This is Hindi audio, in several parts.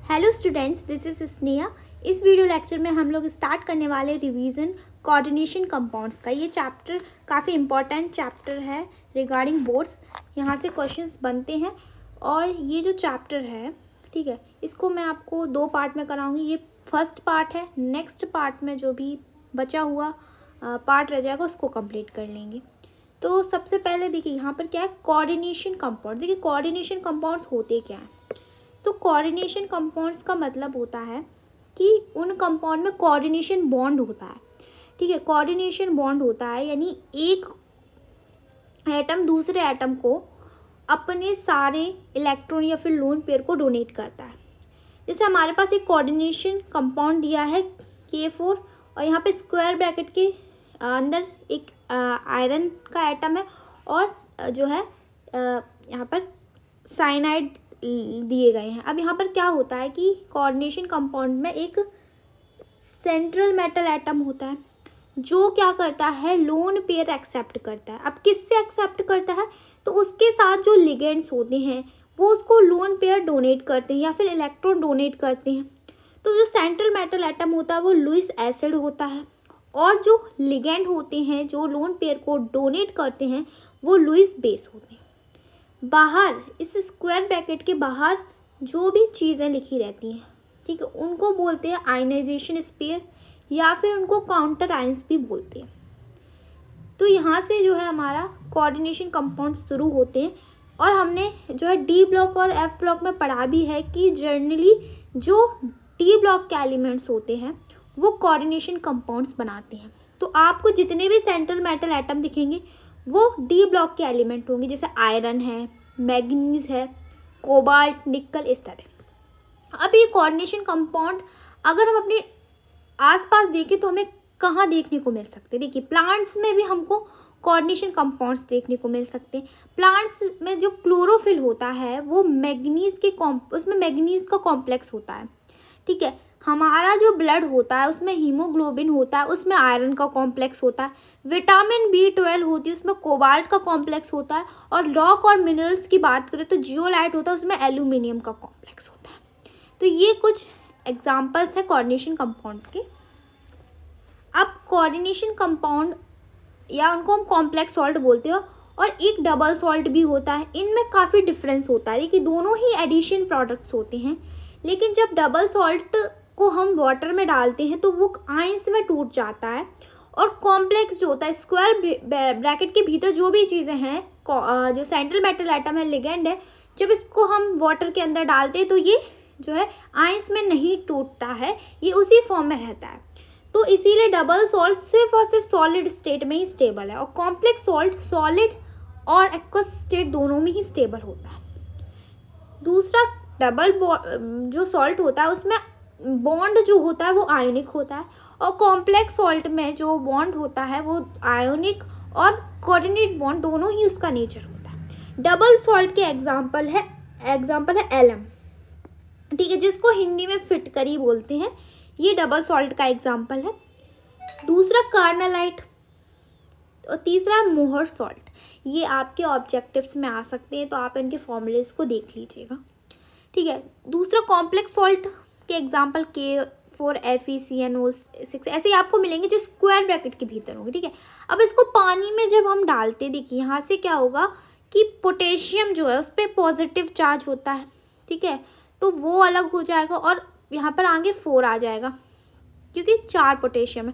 Hello students, this is Sneha. इस वीडियो लेक्चर में हम लोग स्टार्ट करने वाले रिवीजन कोऑर्डिनेशन कंपाउंड्स का। ये चैप्टर काफ़ी इम्पॉर्टेंट चैप्टर है रिगार्डिंग बोर्ड्स। यहाँ से क्वेश्चंस बनते हैं और ये जो चैप्टर है, ठीक है, इसको मैं आपको दो पार्ट में कराऊंगी। ये फर्स्ट पार्ट है, नेक्स्ट पार्ट में जो भी बचा हुआ पार्ट रह जाएगा उसको कंप्लीट कर लेंगे। तो सबसे पहले देखिए यहाँ पर क्या है, कोऑर्डिनेशन कंपाउंड। देखिए कोऑर्डिनेशन कंपाउंड्स होते क्या हैं। तो कोऑर्डिनेशन कंपाउंड्स का मतलब होता है कि उन कंपाउंड में कोऑर्डिनेशन बॉन्ड होता है। ठीक है, कोऑर्डिनेशन बॉन्ड होता है यानी एक एटम दूसरे एटम को अपने सारे इलेक्ट्रॉन या फिर लोन पेयर को डोनेट करता है। जैसे हमारे पास एक कोऑर्डिनेशन कंपाउंड दिया है K4 और यहाँ पे स्क्वायर ब्रैकेट के अंदर एक आयरन का एटम है और जो है यहाँ पर साइनाइड दिए गए हैं। अब यहाँ पर क्या होता है कि कोऑर्डिनेशन कंपाउंड में एक सेंट्रल मेटल एटम होता है जो क्या करता है, लोन पेयर एक्सेप्ट करता है। अब किससे एक्सेप्ट करता है, तो उसके साथ जो लिगेंड्स होते हैं वो उसको लोन पेयर डोनेट करते हैं या फिर इलेक्ट्रॉन डोनेट करते हैं। तो जो सेंट्रल मेटल एटम होता है वो लुईस एसिड होता है और जो लिगेंड होते हैं जो लोन पेयर को डोनेट करते हैं वो लुईस बेस होते हैं। बाहर इस स्क्वायर ब्रैकेट के बाहर जो भी चीज़ें लिखी रहती हैं, ठीक है, उनको बोलते हैं आयनाइजेशन स्पेयर या फिर उनको काउंटर आयंस भी बोलते हैं। तो यहाँ से जो है हमारा कोऑर्डिनेशन कंपाउंड शुरू होते हैं और हमने जो है डी ब्लॉक और एफ ब्लॉक में पढ़ा भी है कि जनरली जो डी ब्लॉक के एलिमेंट्स होते हैं वो कोऑर्डिनेशन कंपाउंड्स बनाते हैं। तो आपको जितने भी सेंट्रल मेटल एटम दिखेंगे वो डी ब्लॉक के एलिमेंट होंगे, जैसे आयरन है, मैग्नीज है, कोबाल्ट, निकल, इस तरह। अब ये कोऑर्डिनेशन कंपाउंड अगर हम अपने आसपास देखें तो हमें कहाँ देखने को मिल सकते हैं। देखिए प्लांट्स में भी हमको कोऑर्डिनेशन कंपाउंड्स देखने को मिल सकते हैं। प्लांट्स में जो क्लोरोफिल होता है वो मैग्नीज के उसमें मैग्नीज का कॉम्प्लेक्स होता है। ठीक है, हमारा जो ब्लड होता है उसमें हीमोग्लोबिन होता है, उसमें आयरन का कॉम्प्लेक्स होता है। विटामिन B12 होती है, उसमें कोबाल्ट का कॉम्प्लेक्स होता है। और रॉक और मिनरल्स की बात करें तो जियोलाइट होता है, उसमें एल्यूमिनियम का कॉम्प्लेक्स होता है। तो ये कुछ एग्जाम्पल्स है कोऑर्डिनेशन कंपाउंड के। अब कोऑर्डिनेशन कंपाउंड या उनको हम कॉम्प्लेक्स सॉल्ट बोलते हो और एक डबल सॉल्ट भी होता है। इनमें काफ़ी डिफरेंस होता है कि दोनों ही एडिशन प्रोडक्ट्स होते हैं, लेकिन जब डबल सॉल्ट को हम वाटर में डालते हैं तो वो आयंस में टूट जाता है। और कॉम्प्लेक्स जो होता है स्क्वायर ब्रैकेट के भीतर जो भी चीज़ें हैं, जो सेंट्रल मेटल एटम है, लिगेंड है, जब इसको हम वाटर के अंदर डालते हैं तो ये जो है आयंस में नहीं टूटता है, ये उसी फॉर्म में रहता है। तो इसीलिए डबल सॉल्ट सिर्फ और सिर्फ सॉलिड स्टेट में ही स्टेबल है और कॉम्प्लेक्स सॉल्ट सॉलिड और एक्वस स्टेट दोनों में ही स्टेबल होता है। दूसरा डबल जो सॉल्ट होता है उसमें बॉन्ड जो होता है वो आयोनिक होता है और कॉम्प्लेक्स सॉल्ट में जो बॉन्ड होता है वो आयोनिक और कोऑर्डिनेट बॉन्ड दोनों ही उसका नेचर होता है। डबल सॉल्ट के एग्जांपल है एलम, ठीक है, जिसको हिंदी में फिटकरी बोलते हैं, ये डबल सॉल्ट का एग्जांपल है। दूसरा कार्नालाइट और तीसरा मोहर सॉल्ट। ये आपके ऑब्जेक्टिव्स में आ सकते हैं तो आप इनके फॉर्मूलेस को देख लीजिएगा। ठीक है, दूसरा कॉम्प्लेक्स सॉल्ट के एग्जांपल K4 FeCnO6 ऐसे ही आपको मिलेंगे जो स्क्वायर ब्रैकेट के भीतर होंगे। ठीक है, अब इसको पानी में जब हम डालते हैं, देखिए यहाँ से क्या होगा कि पोटेशियम जो है उस पर पॉजिटिव चार्ज होता है, ठीक है, तो वो अलग हो जाएगा और यहाँ पर आगे 4 आ जाएगा क्योंकि 4 पोटेशियम है।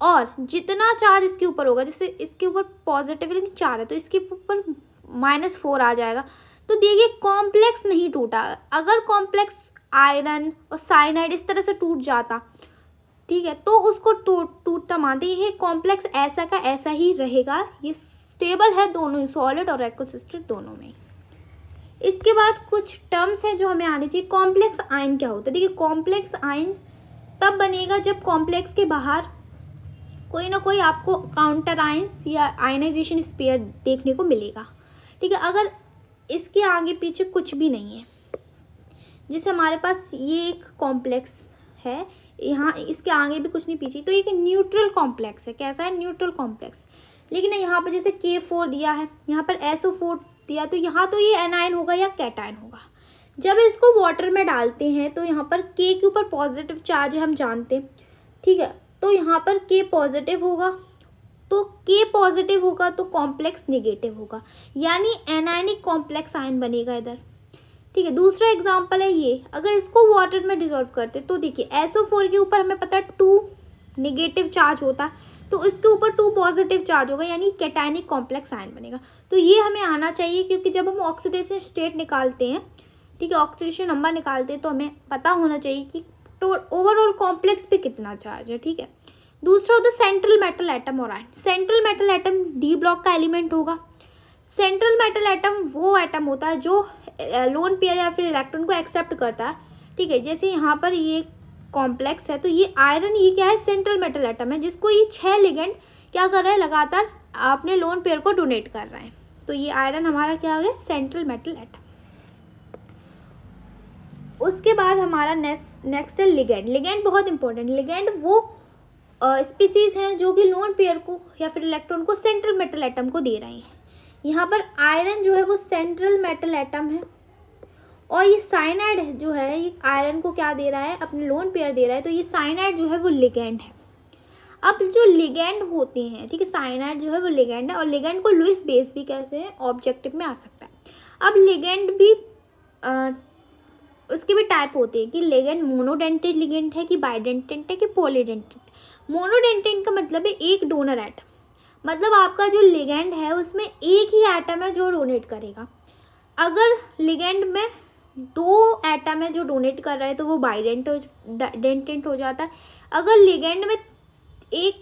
और जितना चार्ज इसके ऊपर होगा, जैसे इसके ऊपर पॉजिटिव लेकिन 4 है तो इसके ऊपर -4 आ जाएगा। तो देखिए कॉम्प्लेक्स नहीं टूटा। अगर कॉम्प्लेक्स आयरन और साइनाइड इस तरह से टूट जाता, ठीक है, तो उसको टूटता मानते हैं। ये कॉम्प्लेक्स ऐसा का ऐसा ही रहेगा, ये स्टेबल है दोनों ही, सॉलिड और एक्वस स्टेट दोनों में। इसके बाद कुछ टर्म्स हैं जो हमें आने चाहिए। कॉम्प्लेक्स आयन क्या होता है। देखिए कॉम्प्लेक्स आयन तब बनेगा जब कॉम्प्लेक्स के बाहर कोई ना कोई आपको काउंटर आयंस या आयनाइजेशन स्पेयर देखने को मिलेगा। ठीक है, अगर इसके आगे पीछे कुछ भी नहीं है, जैसे हमारे पास ये एक कॉम्प्लेक्स है, यहाँ इसके आगे भी कुछ नहीं पीछे, तो एक न्यूट्रल कॉम्प्लेक्स है। कैसा है, न्यूट्रल कॉम्प्लेक्स। लेकिन यहाँ पर जैसे K4 दिया है, यहाँ पर SO4 दिया, तो यहाँ तो ये एनायन होगा या कैटायन होगा। जब इसको वाटर में डालते हैं तो यहाँ पर के के ऊपर पॉजिटिव चार्ज है, हम जानते हैं, ठीक है। तो यहाँ पर के पॉजिटिव होगा, तो के पॉजिटिव होगा तो कॉम्प्लेक्स नेगेटिव होगा, यानी एनायनिक कॉम्प्लेक्स आयन बनेगा इधर, ठीक है। दूसरा एग्जांपल है ये, अगर इसको वाटर में डिसॉल्व करते तो देखिए SO4 के ऊपर हमें पता है 2 नेगेटिव चार्ज होता है, तो इसके ऊपर 2 पॉजिटिव चार्ज होगा, यानी कैटायनिक कॉम्प्लेक्स आयन बनेगा। तो ये हमें आना चाहिए, क्योंकि जब हम ऑक्सीडेशन स्टेट निकालते हैं, ठीक है, ऑक्सीडेशन नंबर निकालते हैं, तो हमें पता होना चाहिए कि ओवरऑल कॉम्प्लेक्स पे कितना चार्ज है, ठीक है। दूसरा होता है सेंट्रल मेटल एटम और ion. Central metal atom D block का एलिमेंट होगा। सेंट्रल मेटल एटम वो एटम होता है जो लोन पेयर या फिर इलेक्ट्रॉन को एक्सेप्ट करता है, ठीक है। जैसे यहाँ पर ये कॉम्प्लेक्स है, तो ये आयरन, ये क्या है, सेंट्रल मेटल एटम है, जिसको ये 6 लिगेंड क्या कर रहा है, लगातार अपने लोन पेयर को डोनेट कर रहा है। तो ये आयरन हमारा क्या आ गया, सेंट्रल मेटल एटम। उसके बाद हमारा नेक्स्ट है लिगेंड। लिगेंड बहुत इंपॉर्टेंट। लिगेंड वो स्पीसीज हैं जो कि लोन पेयर को या फिर इलेक्ट्रॉन को सेंट्रल मेटल एटम को दे रहे हैं। यहाँ पर आयरन जो है वो सेंट्रल मेटल एटम है, और ये साइनाइड जो है ये आयरन को क्या दे रहा है, अपने लोन पेयर दे रहा है, तो ये साइनाइड जो है वो लिगेंड है। अब जो लिगेंड होते हैं, ठीक है, साइनाइड जो है वो लिगेंड है, और लिगेंड को लुईस बेस भी कहते हैं, ऑब्जेक्टिव में आ सकता है। अब लिगेंड भी उसके भी टाइप होते हैं कि लिगेंड मोनोडेंटेड लिगेंड है कि बाइडेंटेड है कि पॉलीडेंटेड। मोनोडेंटेड का मतलब है एक डोनर एटम, मतलब आपका जो लिगेंड है उसमें एक ही एटम है जो डोनेट करेगा। अगर लिगेंड में 2 एटम है जो डोनेट कर रहा है तो वो बाइडेंटेड हो जाता है। अगर लिगेंड में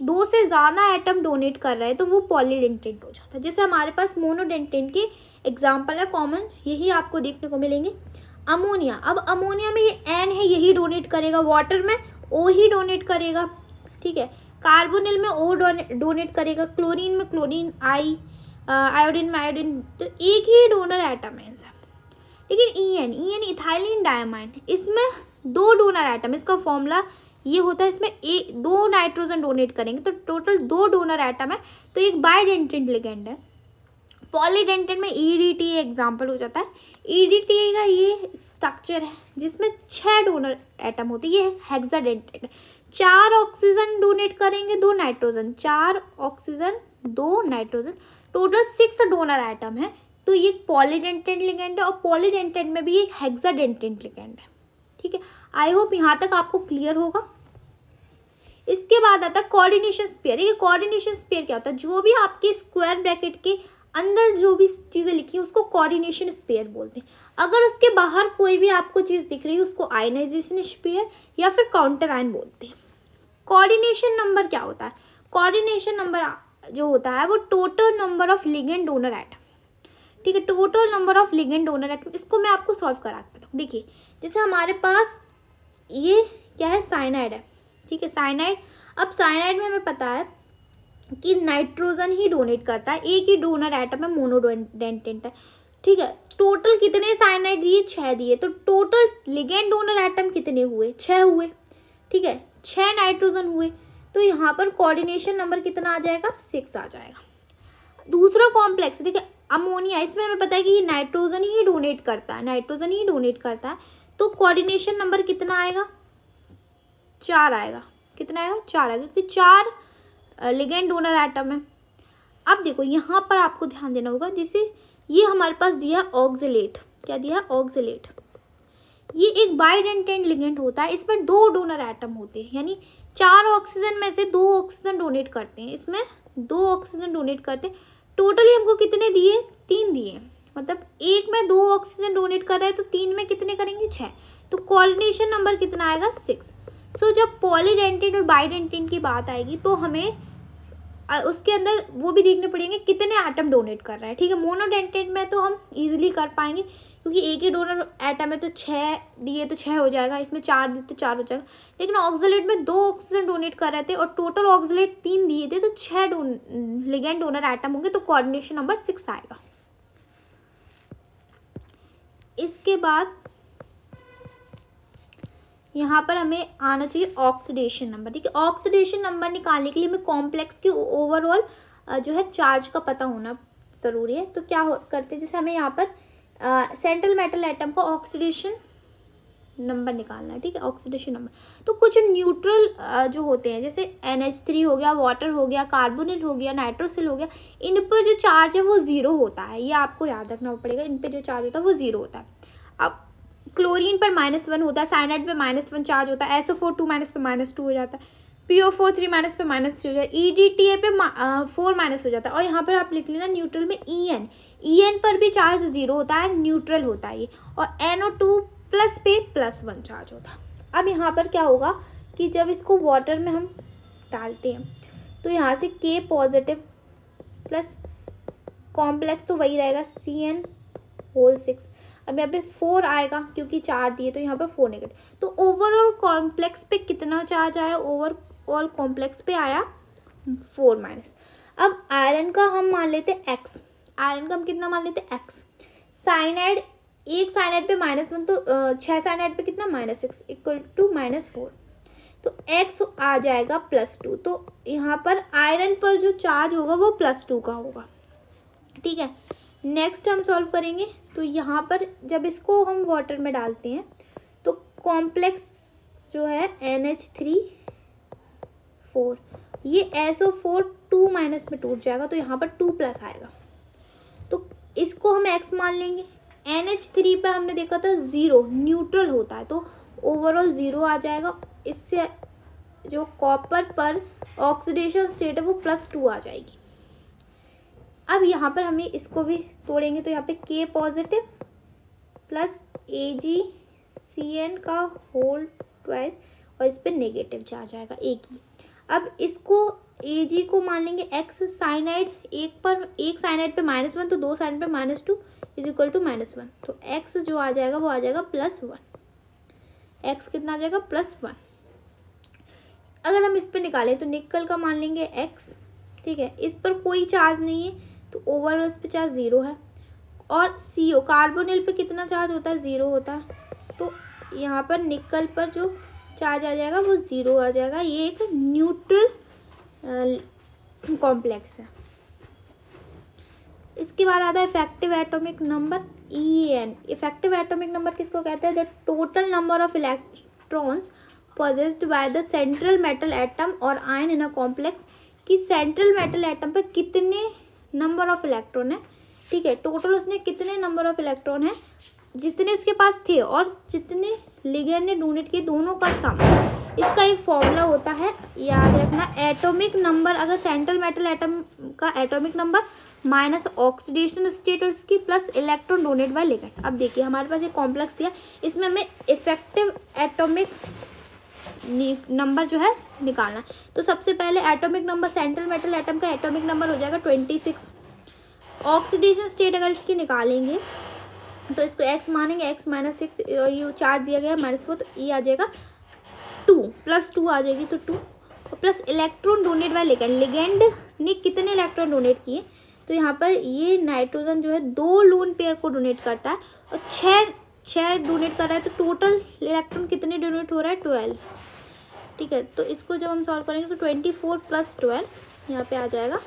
2 से ज़्यादा एटम डोनेट कर रहा है तो वो पॉलीडेंटेड हो जाता है। जैसे हमारे पास मोनोडेंटेड के एग्जाम्पल है कॉमन, यही आपको देखने को मिलेंगे। अमोनिया, अब अमोनिया में ये N है, यही डोनेट करेगा। वाटर में O ही डोनेट करेगा, ठीक है। कार्बोनिल में O डोनेट करेगा। क्लोरीन में क्लोरीन, आयोडीन में आयोडीन, तो एक ही डोनर एटम है सब। लेकिन EN इथाइलिन डायमाइन, इसमें 2 डोनर एटम, इसका फॉर्मूला ये होता है, इसमें 2 नाइट्रोजन डोनेट करेंगे तो टोटल 2 डोनर एटम है, तो एक बाइडेंटेड लिगेंड है। पॉलीडेंटेड में EDTA एग्जाम्पल हो जाता है। EDTA का ये स्ट्रक्चर है जिसमें 6 डोनर एटम होते हैं, ये हेक्साडेंटेड। 4 ऑक्सीजन डोनेट करेंगे, 2 nitrogen, 4 oxygen 2 nitrogen, total 6 donor atom है, तो ये पॉलीडेंटेड लिगेंड है। और पॉलीडेंटेड में भी एक हेक्साडेंटेड लिगेंड है, ठीक है। आई होप यहाँ तक आपको क्लियर होगा। इसके बाद आता है कोऑर्डिनेशन स्फीयर। ये कोऑर्डिनेशन स्फीयर क्या होता है, जो भी आपके स्क्वायर ब्रैकेट के अंदर जो भी चीज़ें लिखी है उसको कोऑर्डिनेशन स्फीयर बोलते हैं। अगर उसके बाहर कोई भी आपको चीज़ दिख रही है उसको आयनाइजेशन स्फीयर या फिर काउंटर आयन बोलते हैं। कोऑर्डिनेशन नंबर क्या होता है, कोऑर्डिनेशन नंबर जो होता है वो total number of ligand donor atom, ठीक है, total number of ligand donor atom. इसको मैं आपको सॉल्व करा के बताऊँ। देखिए जैसे हमारे पास ये क्या है, साइनाइड है, ठीक है, साइनाइड। अब साइनाइड में हमें पता है कि नाइट्रोजन ही डोनेट करता है, एक ही डोनर एटम है, मोनोडेंटेड है, ठीक है। टोटल कितने साइनाइड दिए, 6 दिए, तो टोटल लिगेंड डोनर एटम कितने हुए, 6 हुए, ठीक है, 6 नाइट्रोजन हुए, तो यहाँ पर कोऑर्डिनेशन नंबर कितना आ जाएगा, 6 आ जाएगा। दूसरा कॉम्प्लेक्स देखिए अमोनिया, इसमें हमें पता है कि ये नाइट्रोजन ही डोनेट करता है, नाइट्रोजन ही डोनेट करता है, तो कोऑर्डिनेशन नंबर कितना आएगा, 4 आएगा। कितना आएगा, 4 आएगा, क्योंकि 4 लिगेंड डोनर एटम है। अब देखो यहाँ पर आपको ध्यान देना होगा, जैसे ये हमारे पास दिया ऑक्जेलेट, क्या दिया, ऑक्जेलेट। ये एक बाइडेंटेड लिगेंड होता है, इसमें 2 डोनर एटम होते हैं, यानी 4 ऑक्सीजन में से 2 ऑक्सीजन डोनेट करते हैं, इसमें 2 ऑक्सीजन डोनेट करते हैं। टोटली हमको कितने दिए, 3 दिए, मतलब एक में 2 ऑक्सीजन डोनेट कर रहे हैं तो 3 में कितने करेंगे, 6, तो कोऑर्डिनेशन नंबर कितना आएगा, 6। सो जब पॉलीडेंटेड और बाइडेंटेड की बात आएगी तो हमें उसके अंदर वो भी देखने पड़ेंगे कितने एटम डोनेट कर रहा है, ठीक है। मोनोडेंटेड में तो हम इजीली कर पाएंगे क्योंकि एक ही डोनर एटम है, तो 6 दिए तो 6 हो जाएगा, इसमें 4 दिए तो 4 हो जाएगा। लेकिन ऑक्जेलेट में 2 ऑक्सीजन डोनेट कर रहे थे और टोटल ऑक्जेलेट 3 दिए थे, तो 6 लिगेंड डोनर एटम होंगे, तो कोऑर्डिनेशन नंबर 6 आएगा। इसके बाद यहाँ पर हमें आना चाहिए ऑक्सीडेशन नंबर, ठीक है। ऑक्सीडेशन नंबर निकालने के लिए हमें कॉम्प्लेक्स की ओवरऑल जो है चार्ज का पता होना ज़रूरी है। तो क्या करते हैं, जैसे हमें यहाँ पर सेंट्रल मेटल एटम का ऑक्सीडेशन नंबर निकालना है, ठीक है, ऑक्सीडेशन नंबर। तो कुछ न्यूट्रल जो होते हैं जैसे NH3 हो गया, वाटर हो गया, कार्बोनिल हो गया, नाइट्रोसिल हो गया, इन पर जो चार्ज है वो ज़ीरो होता है, ये आपको याद रखना पड़ेगा, इन पर जो चार्ज होता है वो ज़ीरो होता है। अब क्लोरीन पर -1 होता है, साइनाइड पे -1 चार्ज होता है, SO4 2 माइनस पे -2 हो जाता है, PO4 3 माइनस पे -3 हो जाता है, EDTA पे 4 माइनस हो जाता है। और यहाँ पर आप लिख लेना न्यूट्रल में EN पर भी चार्ज ज़ीरो होता है, न्यूट्रल होता है ये। और NO2 प्लस पे +1 चार्ज होता है। अब यहाँ पर क्या होगा कि जब इसको वाटर में हम डालते हैं तो यहाँ से K पॉजिटिव प्लस कॉम्प्लेक्स तो वही रहेगा CN6। अब यहाँ पे 4 आएगा क्योंकि 4 दिए तो यहाँ पे 4 नेगेटिव। तो ओवरऑल कॉम्प्लेक्स पे कितना चार्ज आया, ओवरऑल कॉम्प्लेक्स पे आया 4 माइनस। अब आयरन का हम मान लेते X, आयरन का हम कितना मान लेते X। साइनाइड, एक साइनाइड पे -1 तो 6 साइनाइड पे कितना -6 इक्वल टू -4, तो X आ जाएगा +2। तो यहाँ पर आयरन पर जो चार्ज होगा वो +2 का होगा, ठीक है। नेक्स्ट हम सॉल्व करेंगे तो यहाँ पर जब इसको हम वाटर में डालते हैं तो कॉम्प्लेक्स जो है NH3 4, ये SO4 2 माइनस में टूट जाएगा तो यहाँ पर 2 प्लस आएगा, तो इसको हम X मान लेंगे। NH3 पर हमने देखा था 0 न्यूट्रल होता है तो ओवरऑल 0 आ जाएगा। इससे जो कॉपर पर ऑक्सीडेशन स्टेट है वो +2 आ जाएगी। अब यहाँ पर हमें इसको भी तोड़ेंगे तो यहाँ पे K पॉजिटिव प्लस AgCN का होल ट्वाइस और इस पर नेगेटिव चार्ज आएगा एक ही। अब इसको Ag को मान लेंगे X, साइनाइड एक साइनाइड पे -1 तो 2 साइनाइड पे -2 इज इक्वल टू -1, तो X जो आ जाएगा वो आ जाएगा +1। X कितना आ जाएगा +1। अगर हम इस पे निकालें तो निकल का मान लेंगे X, ठीक है, इस पर कोई चार्ज नहीं है तो ओवरऑल इस पे चार्ज 0 है। और CO कार्बोनिल पे कितना चार्ज होता है, 0 होता है, तो यहाँ पर निकल पर जो चार्ज आ जाएगा वो 0 आ जाएगा। ये एक न्यूट्रल कॉम्प्लेक्स है। इसके बाद आता है effective atomic number EN। Effective atomic number किसको कहते हैं, the total number of electrons possessed by the central metal atom और आयन इन अ कॉम्प्लेक्स, कि सेंट्रल मेटल एटम पे कितने नंबर ऑफ इलेक्ट्रॉन है, ठीक है, टोटल उसने कितने नंबर ऑफ इलेक्ट्रॉन है, जितने उसके पास थे और जितने लिगेंड ने डोनेट किए दोनों का सम। इसका एक फॉर्मूला होता है, याद रखना, एटॉमिक नंबर, अगर सेंट्रल मेटल एटम का atomic number minus oxidation state और इसकी plus electron donate by ligand. अब देखिए हमारे पास एक कॉम्प्लेक्स दिया, इसमें हमें इफेक्टिव एटॉमिक नंबर जो है निकालना। तो सबसे पहले atomic number, central metal atom का एटॉमिक नंबर हो जाएगा 26। ऑक्सीडेशन स्टेट अगर इसकी निकालेंगे तो इसको X मानेंगे, X -6 और ये चार्ज दिया गया है -4, तो ये आ जाएगा 2 +2 आ जाएगी, तो 2 और plus electron donate by ligand. Ligand ने कितने इलेक्ट्रॉन डोनेट किए, तो यहाँ पर ये नाइट्रोजन जो है 2 लोन पेयर को डोनेट करता है और 6 डोनेट कर रहा है, तो टोटल इलेक्ट्रॉन कितने डोनेट हो रहा है 12, ठीक है। तो इसको जब हम सॉल्व करेंगे तो 24 + 12 यहाँ पे आ जाएगा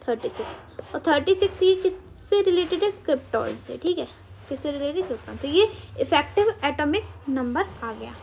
36, और 36 ये किससे रिलेटेड है, क्रिप्टॉन से, ठीक है, किससे रिलेटेड क्रिप्टॉन। तो ये इफेक्टिव एटॉमिक नंबर आ गया।